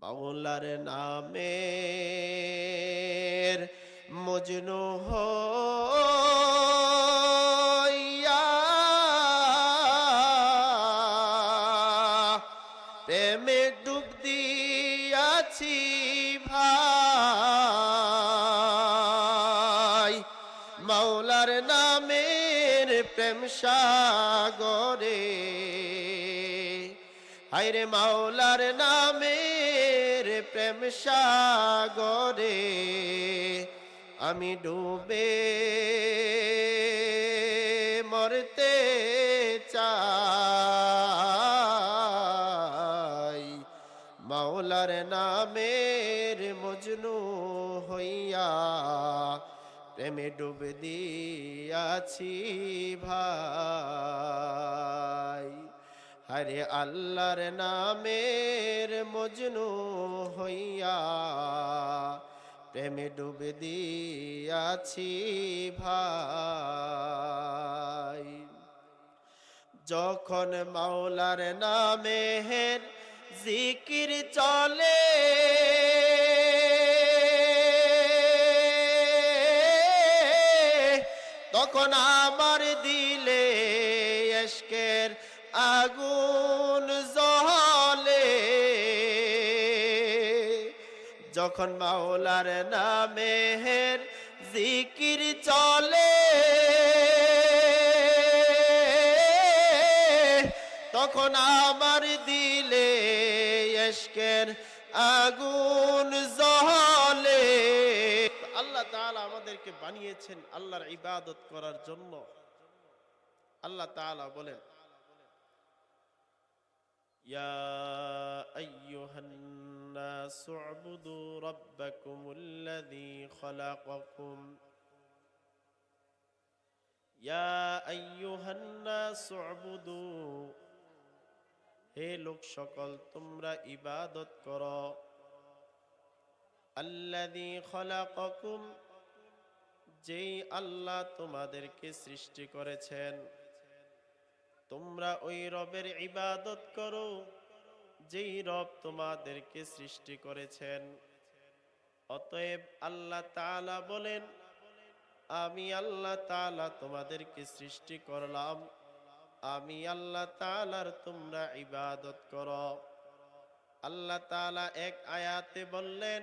মাওলার নামের মজনু হইয়া প্রেমে ডুব দিয়াছি ভাই। মাওলার নামের প্রেম সাগরে, হায়রে মাওলার নামের প্রেম সাগরে আমি ডুবে মরতে চাই। মাওলার নামের মজনু হইয়া প্রেমে ডুব দিয়াছি ভাই। হরে আল্লাহর নামের মজনু হইয়া প্রেমে ডুব দিয়াছি ভাই। যখন মাওলার নামের জিকির চলে তখন আমার দিলে ইশকের আগুন জ্বলে। যখন মাওলার নামের জিকির চলে তখন আমার দিলে ইশকের আগুন জ্বলে। আল্লাহ তাআলা আমাদেরকে বানিয়েছেন আল্লাহর ইবাদত করার জন্য। আল্লাহ তাআলা বলেন, ইয়া আইয়ুহান নাসু উবুদু রাব্বাকুমুল্লাযী খালাকাকুম। ইয়া আইয়ুহান নাসু উবুদু, হে লোক সকল তোমরা ইবাদত করো। আল্লাযী খালাকাকুম, যেই আল্লাহ তোমাদেরকে সৃষ্টি করেছেন। তোমরা ওই রবের ইবাদত করো যেই রব তোমাদেরকে সৃষ্টি করেছেন। অতএব আল্লাহ তাআলা বলেন, আমি আল্লাহ তাআলা তোমাদেরকে সৃষ্টি করলাম, আমি আল্লাহ তাআলার তোমরা ইবাদত করো। আল্লাহ তাআলা এক আয়াতে বললেন,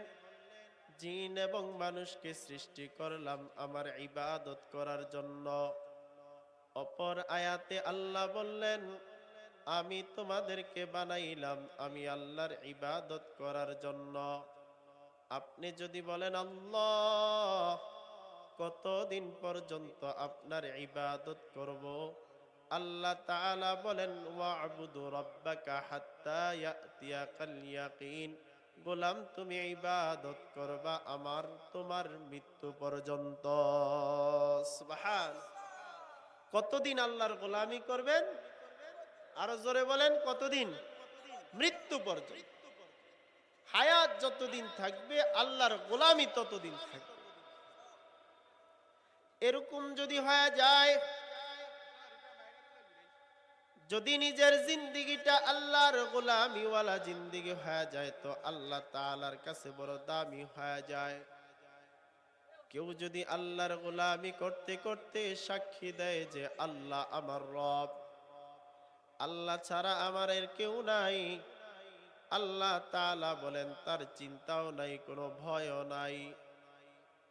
জিন এবং মানুষকে সৃষ্টি করলাম আমার ইবাদত করার জন্য। অপর আয়াতে আল্লাহ বললেন, আমি তোমাদেরকে বানাইলাম আমি আল্লাহর ইবাদত করার জন্য। আপনি যদি বলেন আল্লাহ, কতদিন পর্যন্ত আপনার ইবাদত করব? আল্লাহ তাআলা বলেন, ওয়া'বুদু রাব্বাকা হাত্তা ইয়াতিয়াকাল ইয়াকিন। গোলাম তুমি ইবাদত করবা আমার তোমার মৃত্যু পর্যন্ত। সুবহান। কতদিন আল্লাহর গোলামি করবেন? আরো জোরে বলেন, কতদিন? মৃত্যু পর্যন্ত। হায়াত যতদিন থাকবে আল্লাহর গোলামি ততদিন থাকবে। এরকম যদি হয়ে যায়, যদি নিজের জিন্দেগিটা আল্লাহর গোলামি ওয়ালা জিন্দেগি হয়ে যায় তো আল্লাহ তাআলার কাছে বড় দামি হয়ে যায়। কেউ যদি আল্লাহর গোলামি করতে করতে সাক্ষী দেয় যে আল্লাহ আমার রব, আল্লাহ ছাড়া আমার এর কেউ নাই, আল্লাহ তাআলা বলেন তার চিন্তাও নাই, কোনো ভয়ও নাই।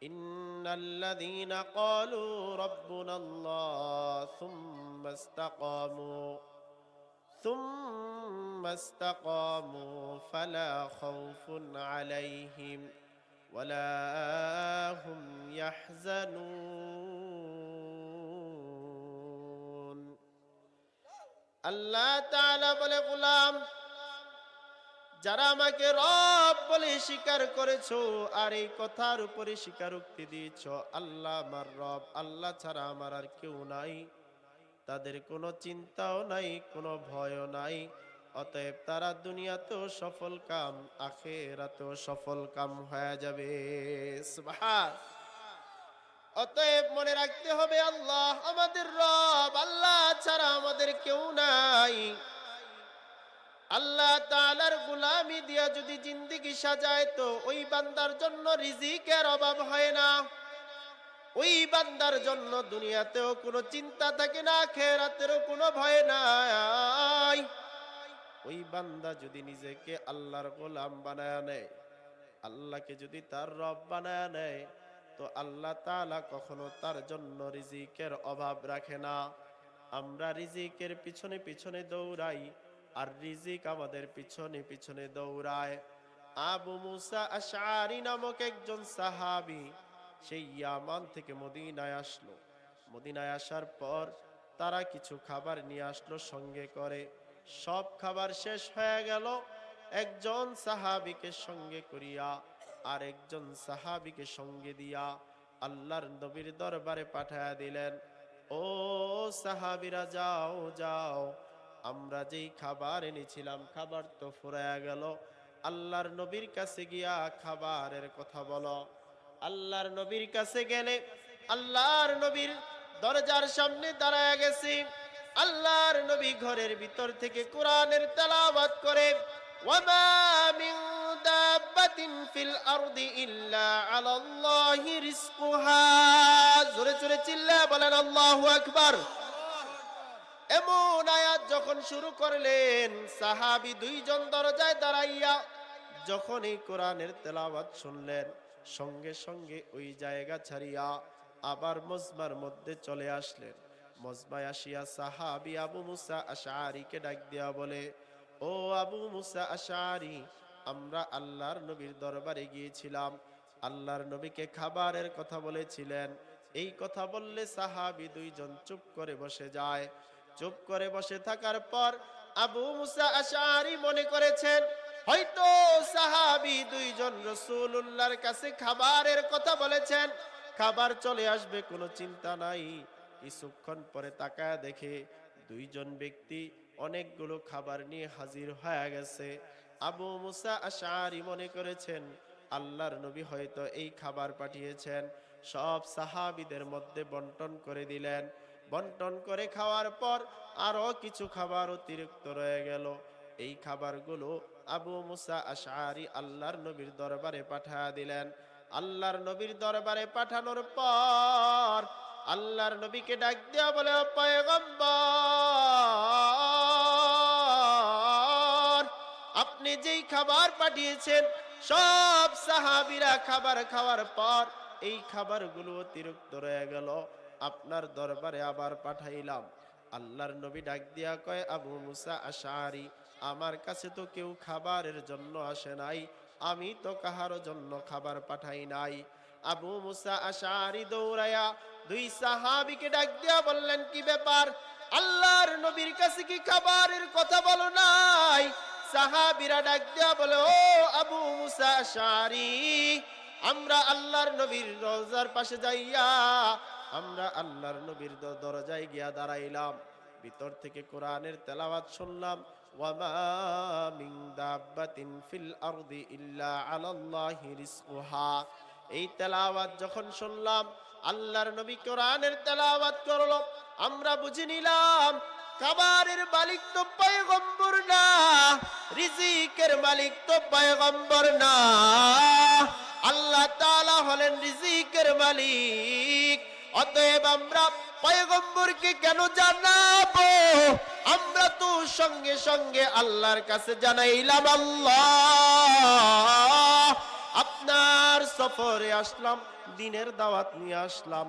ইন্নাল্লাযীনা ক্বালু রাব্বুনাল্লাহ সুম্মা ইসতাকামু ফালা খাউফুন আলাইহিম ওয়ালা হুম ইয়াহজানুন। আল্লাহ তাআলা বলে, গোলাম যারা আমাকে রব বলে স্বীকার করেছো আর এই কথার উপরে স্বীকারোক্তি দিয়েছো আল্লাহ আমার রব, আল্লাহ ছাড়া আমার আর কেউ নাই, তাদের কোনো চিন্তাও নাই, কোনো ভয়ও নাই। অতএব তারা দুনিয়াতেও সফল কাম আখিরাতেও সফল কাম হয়ে যাবে। সুবহান। অতএব মনে রাখতে হবে আল্লাহ আমাদের রব, আল্লাহ ছাড়া আমাদের কেউ নাই। আল্লাহ তাআলার গোলামি দিয়া যদি জিন্দেগি সাজায় তো ওই বান্দার জন্য রিজিকের অভাব হয় না। ওই বান্দার জন্য দুনিয়াতেও কোনো চিন্তা থাকে না, আখিরাতেরও কোনো ভয় নাই। ওই বান্দা যদি নিজেকে আল্লাহর গোলাম বানায় নেয়, আল্লাহকে যদি তার রব বানায় নেয়, তো আল্লাহ তাআলা কখনো তার জন্য রিজিকের অভাব রাখে না। আমরা রিজিকের পিছনে পিছনে দৌড়াই, আর রিজিক আমাদের পিছনে পিছনে দৌড়ায়। আবু মুসা আশআরী নামক একজন সাহাবী সেই ইয়ামান থেকে মদিনায় আসলো। মদিনায় আসার পর তারা কিছু খাবার নিয়ে আসলো সঙ্গে করে। সব খাবার শেষ হয়ে গেল। একজন সাহাবীকে সঙ্গে করিয়া আর একজন সাহাবীকে সঙ্গে দিয়া আল্লাহর নবীর দরবারে পাঠায়া দিলেন। ও সাহাবীরা, যাও যাও, আমরা যেই খাবার এনেছিলাম খাবার তো ফুরায়া গেল, আল্লাহর নবীর কাছে গিয়া খাবারের কথা বলো। আল্লাহর নবীর কাছে গেলে আল্লাহর নবীর দরজার সামনে দাঁড়ায়া গেছি। আল্লাহর নবী ঘরের ভিতর থেকে কোরআনের তেলাওয়াত করে, ওয়ামা মিন দাব্বাতিন ফিল আরদি ইল্লা আলাল্লাহি রিজকুহা। জোরে জোরে চিল্লায়া বলেন আল্লাহু আকবার। এমন আয়াত যখন শুরু করলেন, সাহাবী দুইজন দরজায় দাঁড়াইয়া যখন এই কোরআনের তেলাওয়াত শুনলেন, সঙ্গে সঙ্গে ওই জায়গা ছাড়িয়া আবার মজমার মধ্যে চলে আসলেন। মজমায় আসিয়া সাহাবী আবু মুসা আশআরীকে ডাক দিয়া বলে, ও আবু মুসা আশআরী, আমরা আল্লাহর নবীর দরবারে গিয়েছিলাম, আল্লাহর নবীকে খাবারের কথা বলেছিলেন। এই কথা বললে সাহাবী দুইজন চুপ করে বসে যায়। চুপ করে বসে থাকার পর আবু মুসা আশআরী মনে করেছেন হয়তো সাহাবী দুইজন রাসূলুল্লাহর কাছে খাবারের কথা বলেছেন, খাবার চলে আসবে, কোনো চিন্তা নাই। কিছুক্ষণ পরে তাকায় দেখে দুইজন ব্যক্তি অনেকগুলো খাবার নিয়ে হাজির হয়ে গেছে। আবু মুসা আশআরী মনে করেছেন আল্লাহর নবী হয়তো এই খাবার পাঠিয়েছেন। সব সাহাবীদের মধ্যে বন্টন করে দিলেন। বন্টন করে খাওয়ার পর আরো কিছু খাবার অতিরিক্ত রয়ে গেল। এই খাবারগুলো আবু মুসা আশআরী আল্লাহর নবীর দরবারে পাঠিয়ে দিলেন। আল্লাহর নবীর দরবারে পাঠানোর পর আল্লাহর নবীকে ডাক দেয়া বলে, ও পয়গম্বর, আপনি যেই খাবার পাঠিয়েছেন সব সাহাবীরা খাবার খাওয়ার পর এই খাবারগুলো অতিরিক্ত রয়ে গেল, আপনার দরবারে আবার পাঠাইলাম। আল্লাহর নবী ডাক দিয়া কয়, আবু মুসা আশআরী, আমার কাছে তো কেউ খাবারের জন্য আসে নাই, আমি তো কাহারো জন্য খাবার পাঠাই নাই। আবু মুসা আশআরী দৌড়ায়া দুই সাহাবীকে ডাক দিয়া বললেন, কি ব্যাপার, আল্লাহর নবীর কাছে কি খাবারের কথা বলো নাই? সাহাবীরা ডাক দিয়া বলে, ও আবু মুসা আশআরী, আমরা আল্লাহর নবীর রওজার পাশে যাইয়া আমরা আল্লাহর নবীর দরজায় গিয়া দাঁড়াইলাম, ভিতর থেকে কোরআনের তেলাওয়াত শুনলাম, ওয়ামা মিন দাব্বাতিন ফিল আরদি ইল্লা আলাল্লাহি রিজকুহা। এই তেলাওয়াত যখন শুনলাম, আল্লাহর নবী কোরআনের তেলাওয়াত করলো, আমরা বুঝে নিলাম খাবারের মালিক তো পয়গম্বর না, রিজিকের মালিক তো পয়গম্বর না, আল্লাহ তাআলা হলেন রিজিকের মালিক। অতএব আমরা পয়গম্বরকে কেন জানাবো? আমরা তো সঙ্গে সঙ্গে আল্লাহর কাছে জানাইলাম, আল্লাহ আপনার সফরে আসলাম, দ্বীনের দাওয়াত নিয়ে আসলাম,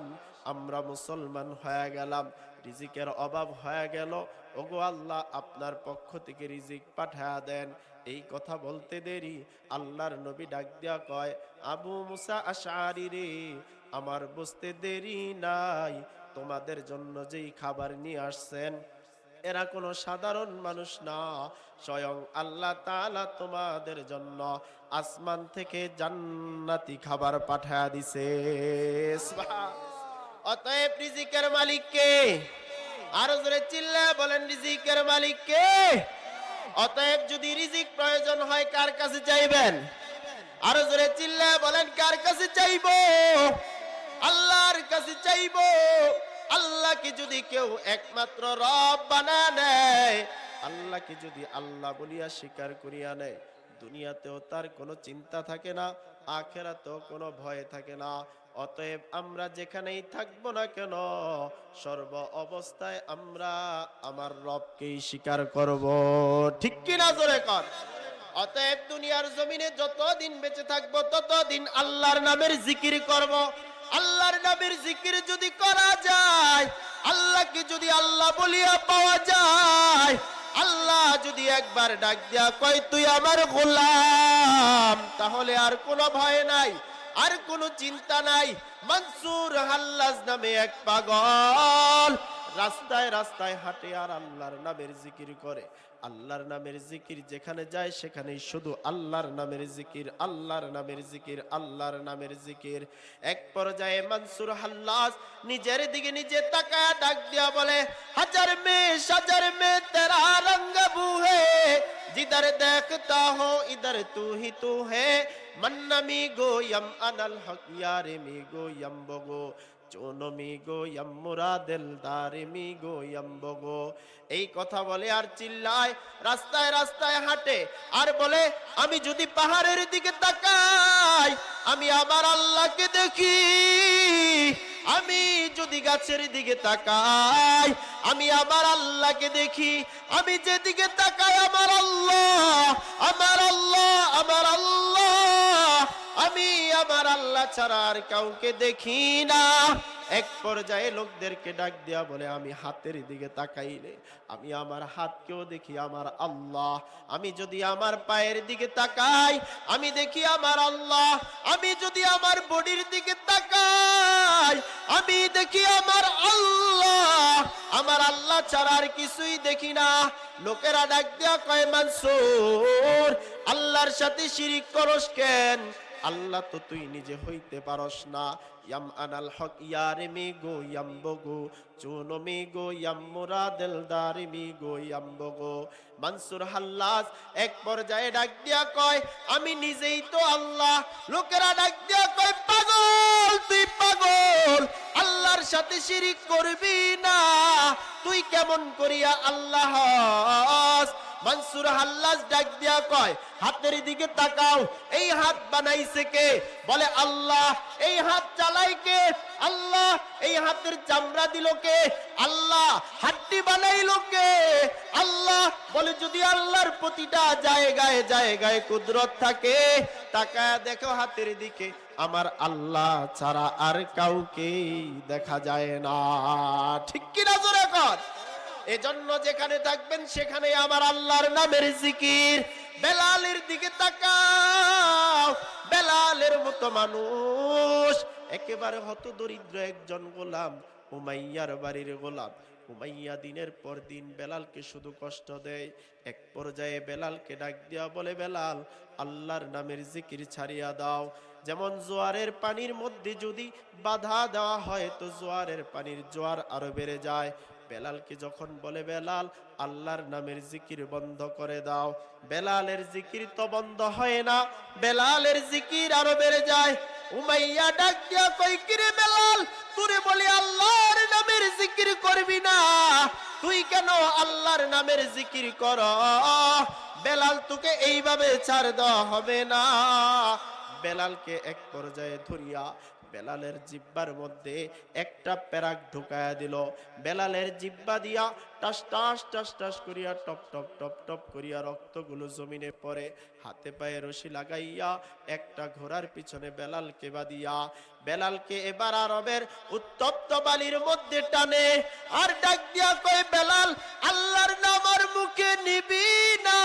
আমরা মুসলমান হয়ে গেলাম, রিজিকের অভাব হয়ে গেল, ওগো আল্লাহ আপনার পক্ষ থেকে রিজিক পাঠায়া দেন। এই কথা বলতে দেরি আল্লাহর নবী ডাক দিয়া কয়, আবু মুসা আশআরী রে, আমার বুঝতে দেরি নাই, তোমাদের জন্য যেই খাবার নিয়ে আসছেন এরা কোনো সাধারণ মানুষ না, স্বয়ং আল্লাহ তাআলা তোমাদের জন্য আসমান থেকে জান্নাতি খাবার পাঠায়া দিছে। অতএব রিজিকের মালিক কে? আরো জোরে চিল্লায় বলেন, রিজিকের মালিক কে? অতএব যদি রিজিক প্রয়োজন হয় কার কাছে চাইবেন? আরো জোরে চিল্লায় বলেন, কার কাছে চাইবো? আল্লাহর কাছে চাইবো। আল্লাহকে যদি কেউ একমাত্র রব বানায় নেয়, আল্লাহকে যদি আল্লাহ বলিয়া স্বীকার করিয়া নেয়, দুনিয়াতেও তার কোনো চিন্তা থাকে না, আখেরাতেও কোনো ভয় থাকে না। অতএব আমরা যেখানেই থাকবো না কেন, সর্ব অবস্থায় আমরা আমার রবকেই স্বীকার করব। ঠিক কিনা জোরে কর। অতএব দুনিয়ার জমিনে যতদিন বেঁচে থাকবো ততদিন আল্লাহর নামের জিকির করব। আল্লাহর নামের জিকির যদি করা যায়, আল্লাহকে যদি আল্লাহ বলিয়া পাওয়া যায়, আল্লাহ যদি একবার ডাক দিয়া কয় তুই আমার গোলাম, তাহলে আর কোনো ভয় নাই, আর কোনো চিন্তা নাই। মনসুর হাল্লাজ নামে এক পাগল রাস্তায় রাস্তায় হাঁটে আর আল্লাহর নামের জিকির করে। আল্লাহর নামের জিকির যেখানে যায় সেখানেই শুধু আল্লাহর নামের জিকির, আল্লাহর নামের জিকির, আল্লাহর নামের জিকির। এক পর্যায়ে মনসুর হাল্লাজ নিজের দিকে নিজে তাকায়া ডাক দিয়া বলে, হাজার মে তেরা রঙ্গ বু হে, जिधर देखता हो इधर तू ही तू है, मन्ना मी गो यम अनल हक यारे मी गो यम बगो, চোনো মি গো ইয়াম্মুরা দিলদারে মি গো ইয়াম্বগো। এই কথা বলে আর চিল্লায়, রাস্তায় রাস্তায় হাঁটে আর বলে, আমি যদি পাহাড়ের দিকে তাকাই আমি আমার আল্লাহকে দেখি, আমি যদি গাছের দিকে তাকাই আমি আমার আল্লাহকে দেখি, আমি যেদিকে তাকাই আমার আল্লাহ, আমার আল্লাহ, আমার আল্লাহ, আমি আমার আল্লাহ ছাড়া আর কাউকে দেখি না। এক পর্যায়ে লোকদেরকে ডাক দেয়া বলে, আমি হাতের দিকে তাকাইলে আমি আমার হাতকেও দেখি আমার আল্লাহ, আমি যদি আমার পায়ের দিকে তাকাই আমি দেখি আমার আল্লাহ, আমি যদি আমার বডির দিকে তাকাই আমি দেখি আমার আল্লাহ, আমার আল্লাহ ছাড়া আর কিছুই দেখি না। লোকেরা ডাক দেয়া কয়, মনসুর আল্লাহর সাথে শিরিক করস কেন? আল্লাহ তো তুই নিজে হইতে পারস না। ইয়াম আনাল হক ইয়ারে মি গো ইয়াম্বগো, চুনো মি গো ইয়াম্মুরা দিলদারে মি গো ইয়াম্বগো। মনসুর হাল্লাজ এক পর্যায়ে ডাক দিয়া কয়, আমি নিজেই তো আল্লাহ। লোকেরা ডাক দিয়া কয়, পাগল তুই পাগল, আল্লাহর সাথে শিরিক করবি না, তুই কেমন করিয়া আল্লাহ হস? মনসুর হাল্লাজ ডাক দিয়া কয়, হাতের দিকে তাকাও, এই হাত বানাইছে কে? বলে আল্লাহ। এই হাত চালাই কে? আল্লাহ। এই হাতের চামড়া দিল কে? আল্লাহ। হাড্ডি বানাইলো কে? আল্লাহ। বলে যদি আল্লাহর প্রতিটা জায়গায় জায়গায় কুদরত থাকে, তাকায়া দেখো হাতের দিকে, আমার আল্লাহ ছাড়া আর কাউকে দেখা যায় না। ঠিক কিনা জোরে কর। এজন্য যেখানে থাকবেন সেখানে আমার আল্লাহর নামের জিকির। বেলালের দিকে তাকাও, বেলালের মতো মানুষ, একেবারে হতদরিদ্র একজন গোলাম, উমাইয়ার বাড়ির গোলাম। উমাইয়া দিনের পর দিন বেলালকে শুধু কষ্ট দেয়। এক পর্যায়ে বেলালকে ডাক দিয়া বলে, বেলাল আল্লাহর নামের জিকির ছাড়িয়া দাও। যেমন জোয়ারের পানির মধ্যে যদি বাধা দেওয়া হয় তো জোয়ারের পানির জোয়ার আরো বেড়ে যায়। বেলালকে যখন বলে, বেলাল আল্লাহর নামের জিকির বন্ধ করে দাও, বেলালের জিকির তো বন্ধ হয় না, বেলালের জিকির আরো বেড়ে যায়। উমাইয়া ডাক দিয়া কই, কিরে বেলাল, তুই বলি আল্লাহর নামের জিকির করবি না, তুই কেন আল্লাহর নামের জিকির কর? বেলাল তোকে এইভাবে ছাড় দেওয়া হবে না। বেলালকে এক পর্যায়ে ধরিয়া বেলালের জিব্বার মধ্যে একটা প্যারাক ঢুকায়া দিল। বেলালের জিব্বা দিয়া টাস টাস টাস টাস করিয়া টপ টপ টপ টপ করিয়া রক্তগুলো জমিনে পড়ে। হাতে পায়ে রশি লাগাইয়া একটা ঘোড়ার পিছনে বেলালকে বাঁধিয়া বেলালকে এবার আরবের উত্তপ্ত বালির মধ্যে টানে আর ডাক দিয়া কয়, বেলাল আল্লাহর নাম আর মুখে নিবি না।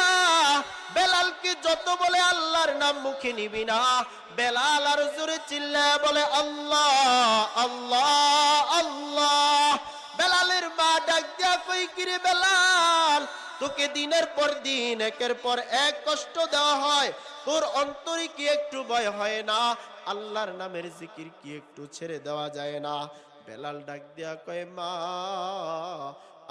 বেলালকে যত বলে আল্লাহর নাম মুখে নিবি না, বেলাল আর জোরে চিল্লায় বলে, আল্লাহ আল্লাহ আল্লাহ। বেলালের মা ডাক দিয়া কই, কিরে বেলাল, তোকে দিনের পর দিন একের পর এক কষ্ট দেওয়া হয়, তোর অন্তরে কি একটু ভয় হয় না? আল্লাহর নামের জিকির কি একটু ছেড়ে দেওয়া যায় না? বেলাল ডাক দিয়া কয়, মা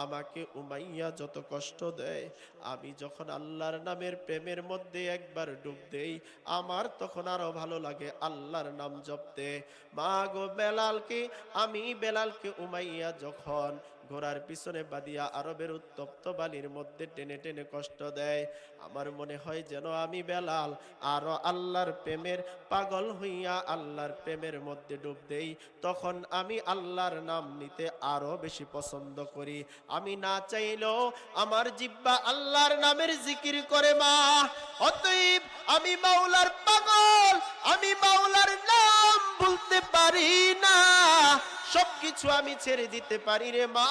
আমাকে উমাইয়া যত কষ্ট দেয়, আমি যখন আল্লাহর নামের প্রেমের মধ্যে একবার ডুব দেই, আমার তখন আরো ভালো লাগে আল্লাহর নাম জপতে। মা গো, বেলালকে উমাইয়া যখন ঘোড়ার পিছনে বাঁধিয়া আরবের উত্তপ্ত বালির মধ্যে টেনে টেনে কষ্ট দেয়। আমার মনে হয় যেন আমি বেলাল আরো আল্লাহর প্রেমের পাগল হইয়া আল্লাহর প্রেমের মধ্যে ডুব দেই। তখন আমি আল্লাহর নাম নিতে আরো বেশি পছন্দ করি। আমি না চাইলেও আমার জিহ্বা আল্লাহর নামের জিকির করে মা। অতএব আমি মাওলার পাগল, আমি মাওলার নাম ভুলতে পারি না। সবকিছু আমি ছেড়ে দিতে পারি রে মা।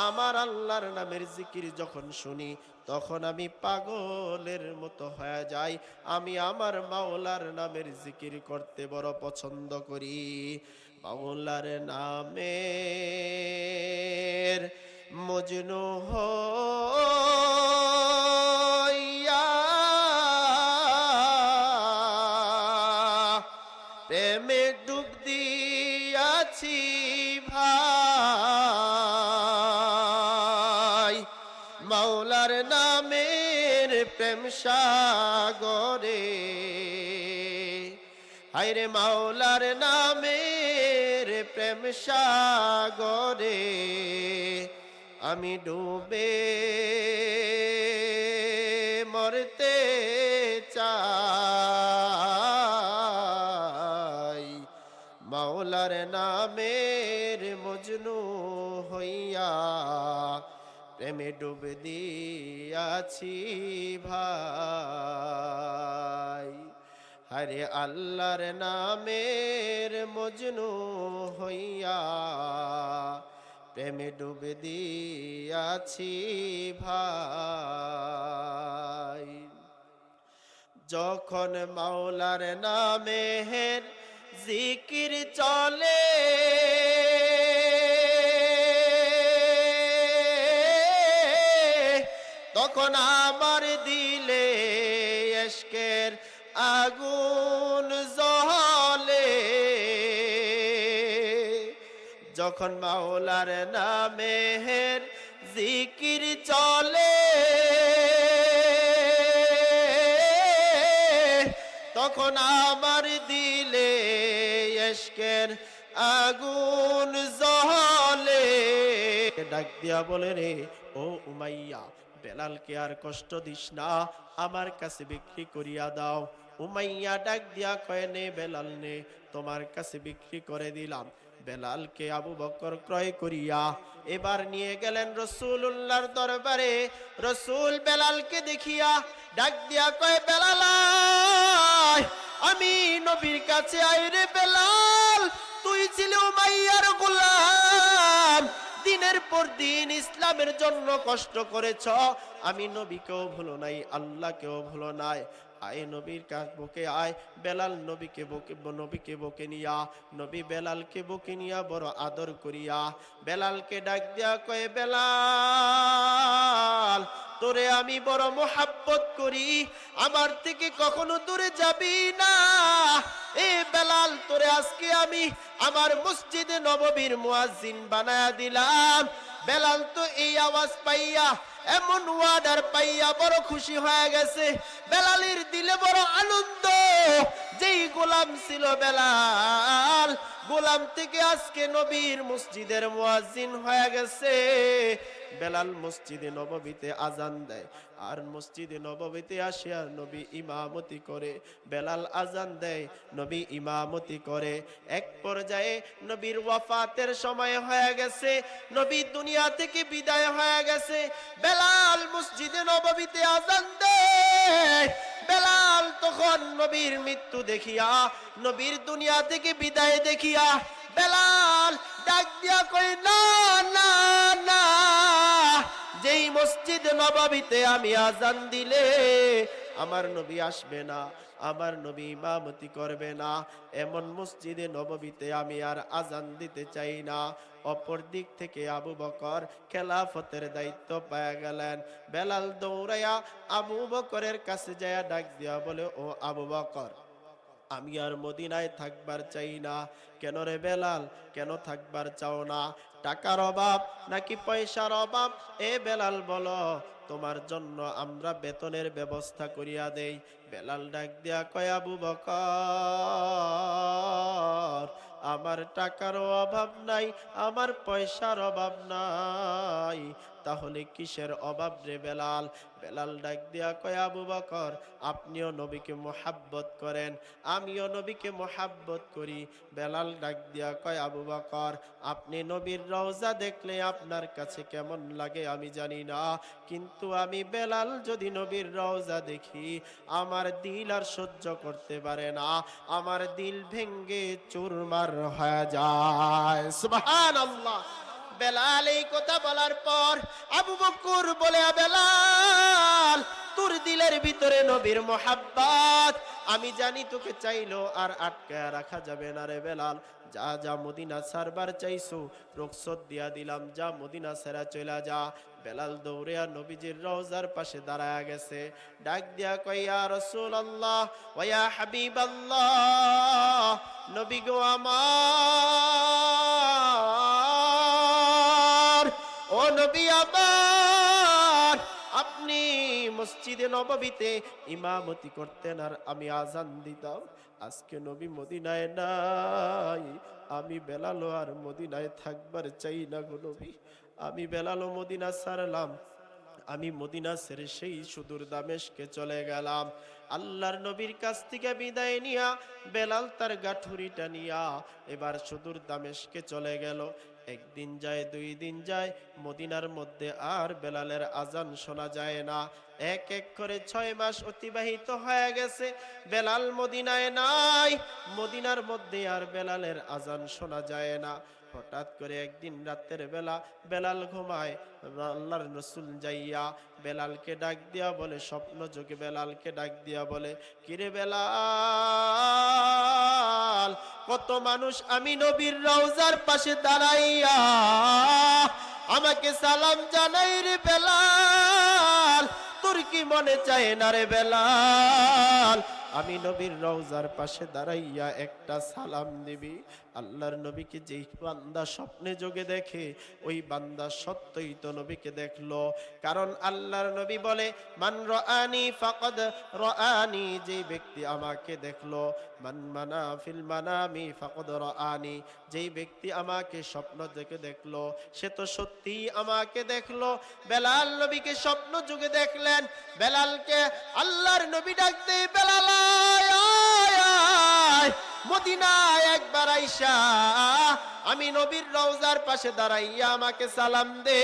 আমার আল্লাহর নামের জিকির যখন শুনি তখন আমি পাগলের মতো হয়ে যাই। আমি আমার মাওলার নামের জিকির করতে বড় পছন্দ করি। মাওলার নামের মজনু হইয়া প্রেমে ডুব দিয়াছি ভাই। মাওলার নামের প্রেম সাগরে, হায়রে মাওলার নামের প্রেম সাগরে আমি ডুবে মরতে চাই। মাওলার নামের মজনু হইয়া প্রেমে ডুব দিয়াছি ভাই। হরে আল্লাহর নামের মজনু হইয়া প্রেমে ডুব দিয়াছি ভাই। যখন মাওলার নামের জিকির চলে তখন আমার দিলে ইশকের আগুন জ্বলে। যখন মাওলার নামের জিকির চলে তখন আমার দিলে ইশকের আগুন জ্বলে। ডাক দিয়া বলে রে ও উমাইয়া, বেলালকে আর কষ্ট দিস না, আমার কাছে বিক্রি করিয়া দাও। উমাইয়া ডাক দিয়া কয় নে বেলাল নে, তোমার কাছে বিক্রি করে দিলাম। বেলালকে আবু বকর ক্রয় করিয়া এবার নিয়ে গেলেন রাসূলুল্লাহর দরবারে। রাসূল বেলালকে দেখিয়া ডাক দিয়া কয় বেলাল আমি নবীর কাছে আই রে বেলাল, তুই ছিলি উমাইয়ার গোলাম, দিনের পর দিন ইসলামের জন্য কষ্ট করেছ। আমি নবীকেও ভুলো নাই, আল্লাহকেও ভুলো নাই। আয় নবীর কাছ বুকে আয়। বেলাল নবীকে বকে নিয়া, নবী বেলালকে বকে নিয়া বড় আদর করিয়া বেলালকে ডাক দিয়া কয়ে বেলাল তোরে আমি বড় মোহাব্বত করি, আমার থেকে কখনো দূরে যাবি না। এ বেলাল তোরে আজকে আমি আমার মসজিদে নববীর মুয়াজ্জিন বানায়া দিলাম। বেলাল তো এই আওয়াজ পাইয়া এমন ওয়ার্ডার পাইয়া বড় খুশি হয়ে গেছে। বেলালের দিলে বড় আনন্দ, যেই গোলাম ছিল বেলাল, গোলাম থেকে আজকে নবীর মসজিদের মুয়াজ্জিন হয়ে গেছে। বেলাল মসজিদে নববীতে আজান দেয় আর মসজিদে নববীতে আসিয়া নবী ইমামতি করে। বেলাল আজান দেয়, নবী ইমামতি করে। এক পর্যায়ে নবীর ওয়াফাতের সময় হয়ে গেছে, নবী দুনিয়া থেকে বিদায় হয়ে গেছে। বেলাল মসজিদে নববীতে আজান দেয়। বেলাল তখন নবীর মৃত্যু দেখিয়া, নবীর দুনিয়া থেকে বিদায় দেখিয়া বেলাল ডাক দিয়া কই না না না, যেই মসজিদ নববীতে আমি আজান দিলে আমার নবী আসবে না, আমার নবী ইমামতি করবে না, এমন মসজিদে নববীতে আমি আর আজান দিতে চাই না। অপর দিক থেকে আবু বকর খেলাফতের দায়িত্ব পেয়ে গেলেন। বেলাল দৌড়াইয়া আবু বকরের কাছে যায়, ডাক দিয়া বলে ও আবু বকর, আমি আর মদিনায় থাকবার চাই না। কেন রে বেলাল, কেন থাকবার চাও না? টাকার অভাব নাকি পয়সার অভাব? এ বেলাল বলো, তোমার জন্য আমরা বেতনের ব্যবস্থা করিয়া দেই। বেলাল ডাক দিয়া কয় আবু বকর, আমার টাকারও অভাব নাই, আমার পয়সার অভাব নাই, তাহলে কিসের অভাব রে বেলাল? বেলাল ডাক দিয়া কয়, আবু বকর, আপনিও নবীকে মোহাব্বত করেন, আমিও নবীকে মোহাব্বত করি। বেলাল ডাক দিয়া কয়, আবু বকর, আপনি নবীর রওজা দেখলে আপনার কাছে কেমন লাগে আমি জানি না, কিন্তু আমি বেলাল যদি নবীর রওজা দেখি আমার দিল আর সহ্য করতে পারে না, আমার দিল ভেঙ্গে চুরমার হয়ে যায়। সুবহানাল্লাহ। বেলাল এই কথা বলার পর আবু বকর বলে, বেলাল, তোর দিলের ভিতরে নবীর মোহাব্বত আমি জানি, তোকে চাইলো আর আটকায় রাখা যাবে না রে বেলাল। যা যা, মদিনা ছাড়বার চাইছো রুখসত দিয়া দিলাম, যা মদিনা ছেড়া চলা যা। বেলাল দৌড়ে আর নবীজির রওজার পাশে দাঁড়ায় গেছে, ডাক দিয়া কয়, ইয়া রাসূলুল্লাহ ওয়া ইয়া হাবিবাল্লাহ, নবী গো আমার, ও নবী আমার, আপনি মসজিদে নববীতে ইমামতি করতেন আর আমি আজান দিতাম, আজকে নবী মদিনায় নাই, আমি বেলালও আর মদিনায় থাকবার চাই না গো নবী। আমি বেলালও মদিনা ছাড়লাম, আমি মদিনা ছেড়ে সেই সুদূর দামেশকে চলে গেলাম। আল্লাহর নবীর কাছ থেকে বিদায় নিয়া বেলাল তার গাঠুরিটা নিয়া এবার সুদূর দামেশকে চলে গেল। একদিন যায়, 2 দিন যায়, মদিনার মধ্যে আর বেলালের আজান শোনা যায় না। এক এক করে 6 মাস অতিবাহিত হয়ে গেছে, বেলাল মদিনায় নাই, মদিনার মধ্যে আর বেলালের আজান শোনা যায় না। হঠাৎ করে একদিন রাতের বেলা বেলাল ঘুমায়, আল্লাহর রাসূল যাইয়া বেলালকে ডাক দিয়া বলে, স্বপ্ন যোগে বেলালকে ডাক দিয়া বলে, কিরে বেলাল, কত মানুষ আমি নবীর রওজার পাশে দাঁড়াইয়া আমাকে সালাম জানাই রে বেলাল, তোর কি মনে চায় না রে বেলাল, আমি নবীর রওজার পাশে দাঁড়াইয়া একটা সালাম দিবি? আল্লাহর নবীকে যেই বান্দা স্বপ্নে যোগে দেখে ওই বান্দা সত্যই তো নবীকে দেখলো। কারণ আল্লাহর নবী বলে, মান রাআনি ফাকাদ রাআনি, যেই ব্যক্তি আমাকে দেখলো, মান মানা ফিল মানামি ফাকাদ রাআনি, যেই ব্যক্তি আমাকে স্বপ্ন দেখে দেখলো সে তো সত্যিই আমাকে দেখলো। বেলাল নবীকে স্বপ্ন যুগে দেখলেন। বেলালকে আল্লাহর নবী ডাক দেয়, বেলাল আয় আয় আয়, মদিনায় একবার আইসা আমি নবীর রওজার পাশে দাঁড়াইয়া আমাকে সালাম দে।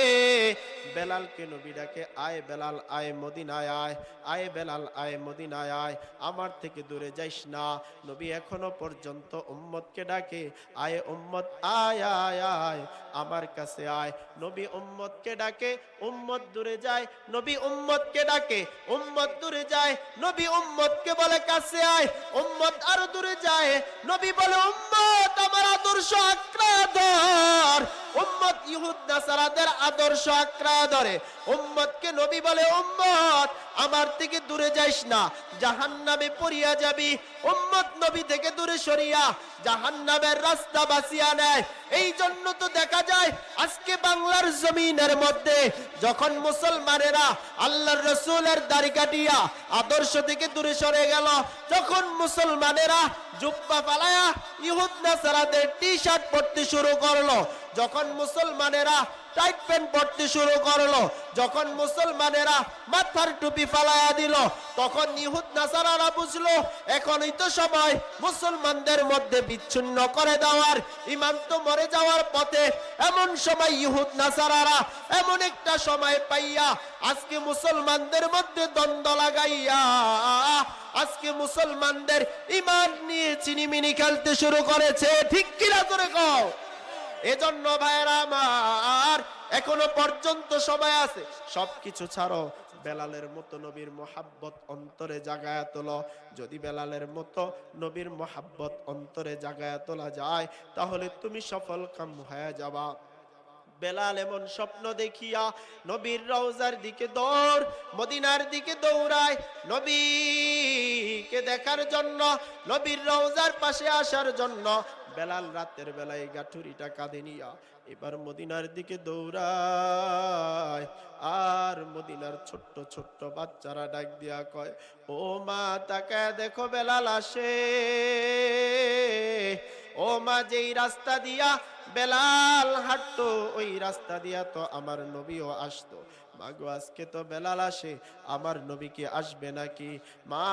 বেলালকে নবী ডাকে, আয় বেলাল আয় মদিনায় আয়, আয় বেলাল আয় মদিনায় আয়, আমার থেকে দূরে যাইস না। নবী এখনো পর্যন্ত উম্মতকে ডাকে, আয় উম্মত আয় আয় আয় আমার কাছে আয়। নবী উম্মতকে ডাকে, উম্মত দূরে যায়, নবী উম্মতকে ডাকে, উম্মত দূরে যায়, নবী উম্মতকে বলে কাছে আয়, উম্মত আরো দূরে যায়, নবী বলে উম্মত আমার আদর্শ আঁকড়া ধর। উম্মত ইহুদ নাসারাদের আদর্শ আঁকড়া ধরে। উম্মতকে নবী বলে, উম্মত আমার থেকে দূরে যাইস না, জাহান্নামে পড়িয়া যাবি। উম্মত নবী থেকে দূরে সরিয়া জাহান্নামের রাস্তা বাঁচিয়া নেয়। এই জন্য তো দেখা যায় আজকে বাংলার জমিনের মধ্যে যখন মুসলমানেরা আল্লাহর রাসূলের দাড়ি কাটিয়া আদর্শ থেকে দূরে সরে গেল, যখন মুসলমানেরা জুব্বা ফালায়া ইহুদ নাসারাদের টি-শার্ট পরতে শুরু করলো, যখন মুসলমানেরা টাইট প্যান্ট পরতে শুরু করলো, যখন মুসলমানেরা মাথার টুপি ফালায়া দিল, তখন ইহুদ নাসারারা বুঝলো এখনই তো সময় মুসলমানদের মধ্যে বিচ্ছিন্ন করে দেওয়ার, ঈমান তো মরে যাওয়ার পথে। এমন সময় ইহুদ নাসারারা এমন একটা সময় পাইয়া আজকে মুসলমানদের মধ্যে দ্বন্দ্ব লাগাইয়া আজকে মুসলমানদের ঈমান নিয়ে চিনিমিনি খেলতে শুরু করেছে। ঠিক কিনা করে কও? এজন্য ভাইরা আমার, এখনো পর্যন্ত সময় আছে, সবকিছু ছাড়ো, বেলালের মতো নবীর মোহাব্বত অন্তরে জাগায়া তোলো। যদি বেলালের মতো নবীর মোহাব্বত অন্তরে জাগায়া তোলা যায় তাহলে তুমি সফল কাম হয়ে যাবা। বেলাল এমন স্বপ্ন দেখিয়া নবীর রওজার দিকে দৌড়, মদিনার দিকে দৌড়ায় নবীকে দেখার জন্য, নবীর রওজার পাশে আসার জন্য। বেলাল রাতের বেলায় গাঠুরিটা কাঁধে নিয়া এবার মদিনার দিকে দৌড়ায়। আর মদিনার ছোট্ট ছোট্ট বাচ্চারা ডাক দিয়া কয়, ও মা তাকায় দেখো বেলাল আসে। ও মা, যেই রাস্তা দিয়া বেলাল হাঁটতো ওই রাস্তা দিয়া তো আমার নবীও আসতো। মাগো, আজকে তো বেলাল আসে, আমার নবী কি আসবে নাকি? মা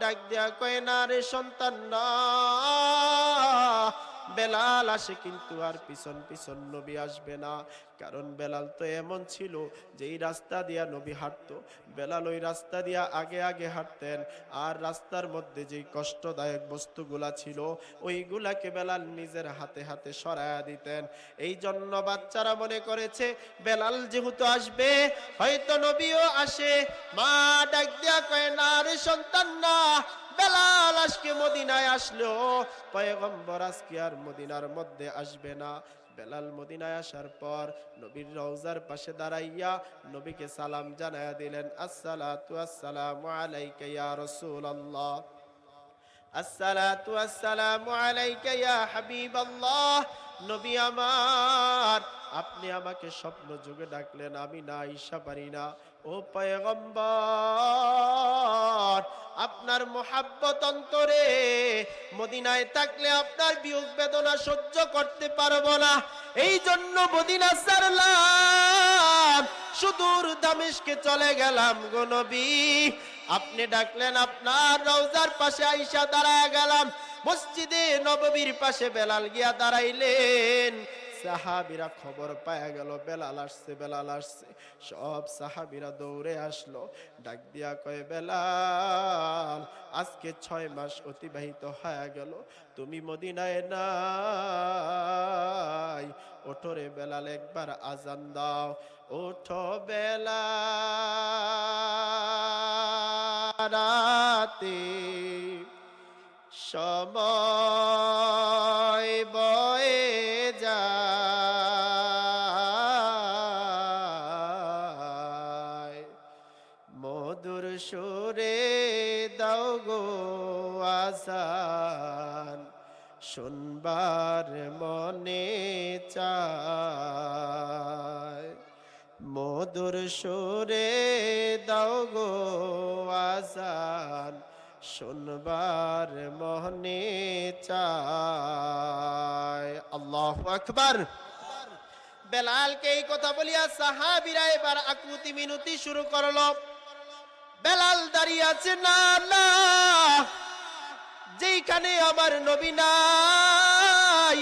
ডাক দিয়া কয়, না রে সন্তান, না, বেলাল আসে কিন্তু আর পিছন পিছন নবী আসবে না। কারণ বেলাল তো এমন ছিল যেই রাস্তা দিয়া নবী হাঁটতো, বেলাল ওই রাস্তা দিয়া আগে আগে হাঁটতেন। আর রাস্তার মধ্যে যেই কষ্টদায়ক বস্তুগুলা ছিল ওইগুলাকে বেলাল নিজের হাতে হাতে সরায়া দিতেন। এই জন্য বাচ্চারা মনে করেছে বেলাল যেহেতু আসবে হয়তো নবীও আসে। মা ডাক দিয়া কয়, না রে সন্তান, না, বেলাল আজকে মদিনায় আসলো, পয়গম্বর আজকে আর মদিনার মধ্যে আসবে না। বেলাল মদিনায় আসার পর নবীর রওজার পাশে দাঁড়াইয়া নবীকে সালাম জানায়া দিলেন, আসসালাতু আসসালামু আলাইকা ইয়া রাসূলুল্লাহ, আসসালাতু আসসালামু আলাইকা ইয়া হাবিবাল্লাহ। নবী আমার, আপনি আমাকে স্বপ্ন যুগে ডাকলেন, আমি না আইসা পারি না। ও পয়গম্বর, আপনার মোহাব্বত অন্তরে, মদিনায় থাকলে আপনার বিয়োগ বেদনা সহ্য করতে পারবো না, এই জন্য মদিনা ছাড়লাম, সুদূর দামেস্কে চলে গেলাম গো নবী। আপনি ডাকলেন, আপনার রওজার পাশে আইসা দাঁড়ায় গেলাম। মসজিদে নববীর পাশে বেলাল গিয়া দাঁড়াইলেন। সাহাবীরা খবর পায়া গেল বেলাল আসছে, বেলাল আসছে। সব সাহাবীরা দৌড়ে আসলো, ডাক দিয়া কয়, বেলাল, আজকে 6 মাস অতিবাহিত হয়ে গেল, তুমি মদিনায় নাই। ওঠো রে বেলাল, একবার আজান দাও। ওঠো বেলাল, রাতে সময় বয়ে যায়, মধুর সুরে দাও গো আজান, শুনবার মনে চায়, মধুর সুরে দাও গো আজান, শুনবার মনে চায়। আল্লাহু আকবার। বেলালকে এই কথা বলিয়া সাহাবীরা এবার আকুতি মিনতি শুরু করলো। বেলাল দাঁড়িয়ে আছে, না না, যেইখানে আমার নবী নাই,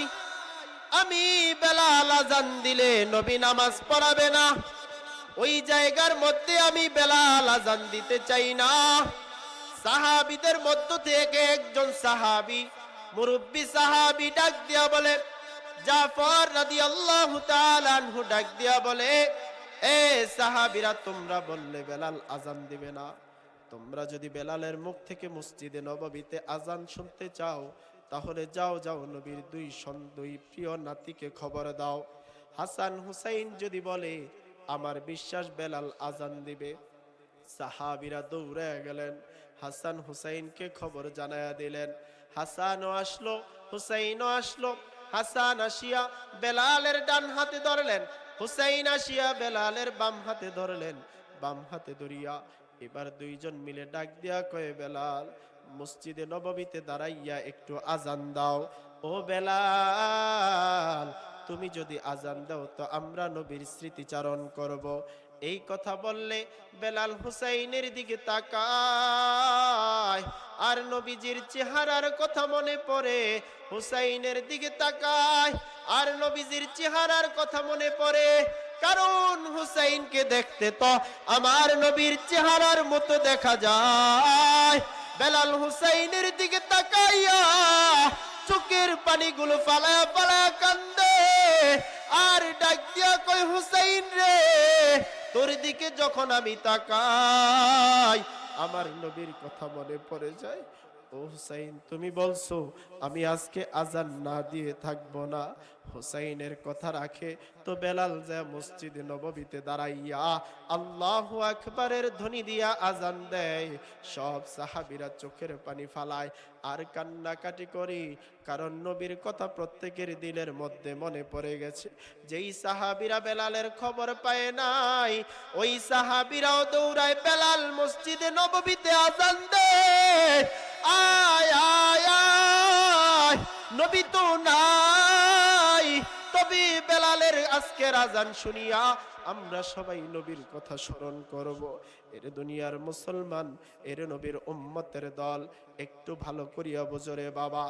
আমি বেলাল আজান দিলে নবী নামাজ পড়াবে না, ওই জায়গার মধ্যে আমি বেলাল আজান দিতে চাই না। সাহাবীদের মধ্য থেকে একজন সাহাবী, মুরব্বী সাহাবী ডাক দিয়া বলে, জাফর রাদিয়াল্লাহু তাআলা আনহু ডাক দিয়া বলে, এ সাহাবীরা, তোমরা বললে বেলাল আজান দিবে না, তোমরা যদি বেলালের মুখ থেকে মসজিদে নববীতে আজান শুনতে চাও তাহলে যাও যাও নবীর দুই প্রিয় নাতিকে খবর দাও। হাসান হুসাইন যদি বলে, আমার বিশ্বাস বেলাল আজান দিবে। সাহাবীরা দৌড়ে গেলেন, হাসান হুসাইনকে খবর জানায়া দিলেন। হাসানও আসলো, হুসাইনও আসলো। হাসান আসিয়া বেলালের ডান হাতে ধরলেন, হুসাইন আসিয়া বেলালের বাম হাতে ধরলেন। বাম হাতে ধরিয়া এবার দুইজন মিলে ডাক দিয়া কয়ে, বেলাল, মসজিদে নববীতে দাঁড়াইয়া একটু আজান দাও। ও বেলাল, তুমি যদি আজান দাও তো আমরা নবীর স্মৃতিচারণ করব। এই কথা বললে বেলাল হুসাইনের দিকে তাকায়, আর নবীজির চেহারার কথা মনে পড়ে। হুসাইনের দিকে তাকায়, আর নবীজির চেহারার কথা মনে পড়ে। কারণ হুসাইনকে দেখতে তো আমার নবীর চেহারার মতো দেখা যায়। বেলাল হুসাইনের দিকে তাকাইয়া চোখের পানিগুলো ফালায়া ফালায়া কান্দে, আর ডাক দিয়া কয়, হুসাইন রে, তোর দিকে যখন আমি তাকাই আমার নবীর কথা মনে পড়ে যায়। ও হুসাইন, তুমি বলছো আমি আজকে আজান না দিয়ে থাকবো না। হুসাইনের কথা রাখে তো বেলাল যা মসজিদে নববীতে দাঁড়াইয়া আল্লাহু আকবারের ধ্বনি দিয়া আজান দেয়। সব সাহাবীরা চোখের পানি ফালায় আর কান্নাকাটি করি, কারণ নবীর কথা প্রত্যেকের দিলের মধ্যে মনে পড়ে গেছে। যেই সাহাবীরা বেলালের খবর পায় নাই, ওই সাহাবীরাও দৌড়ায় বেলাল মসজিদে নববীতে আজান দেয়। আয় আয় আয়, নবী তো সাহাবী বেলালের আজকের আজান শুনিয়া আমরা সবাই নবীর কথা স্মরণ করব। এর দুনিয়ার মুসলমান, এর নবীর উম্মতের দল, একটু ভালো করিয়া বুঝরে বাবা,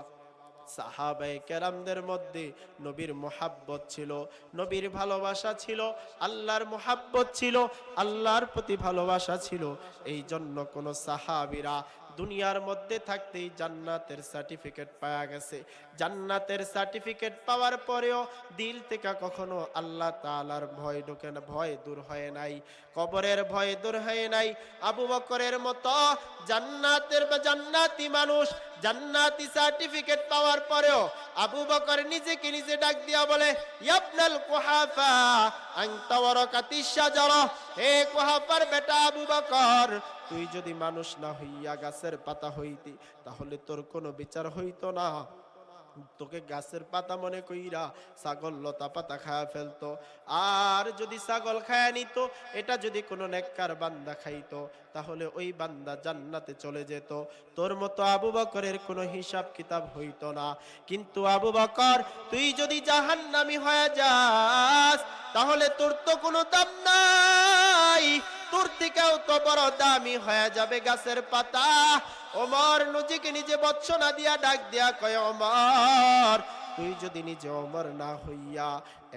সাহাবায়ে কেরামদের মধ্যে নবীর মুহাব্বত ছিল, নবীর ভালোবাসা ছিল, আল্লাহর মুহাব্বত ছিল, আল্লাহর প্রতি ভালোবাসা ছিল। এই জন্য কোন সাহাবীরা দুনিয়ার মধ্যে থাকতেই জান্নাতের সার্টিফিকেট পাওয়া গেছে। জান্নাতের সার্টিফিকেট পাওয়ার পরেও দিল থেকে কখনো আল্লাহ তাআলার ভয় ঢোকে না, ভয় দূর হয় নাই, কবরের ভয় দূর হয় নাই। আবু বকরের মতো জান্নাতি মানুষ জান্নাতি সার্টিফিকেট পাওয়ার পরেও আবু বকর নিজেকে নিজে ডাক দিয়া বলে, ইয়াবনাল কুহাফা আনতা ওয়ারাকাতিশ শাজারা, হে কুহাফার বেটা আবু বকর, তুই যদি মানুষ না হইয়া গাছের পাতা হইতি তাহলে তোর কোনো বিচার হইতো না। তোকে গাছের পাতা মনে কইরা ছাগল লতা পাতা খায়া ফেলতো, আর যদি ছাগল খায়া নিত, এটা যদি কোনো নেককার বান্দা খাইতো তাহলে ওই বান্দা জান্নাতে চলে যেত। তোর মতো আবু বকরের কোনো হিসাব কিতাব হইতো না। কিন্তু আবু বকর, তুই যদি জাহান্নামী হয়ে যাস তাহলে তোর তো কোনো দাম নাই, তোর থেকেও তো বড় দামি হয়ে যাবে গাছের পাতা। ওমর নিজেকে নিজে বৎসনা দিয়া ডাক দিয়া কয়, ওমর, তুই যদি নিজে ওমর না হইয়া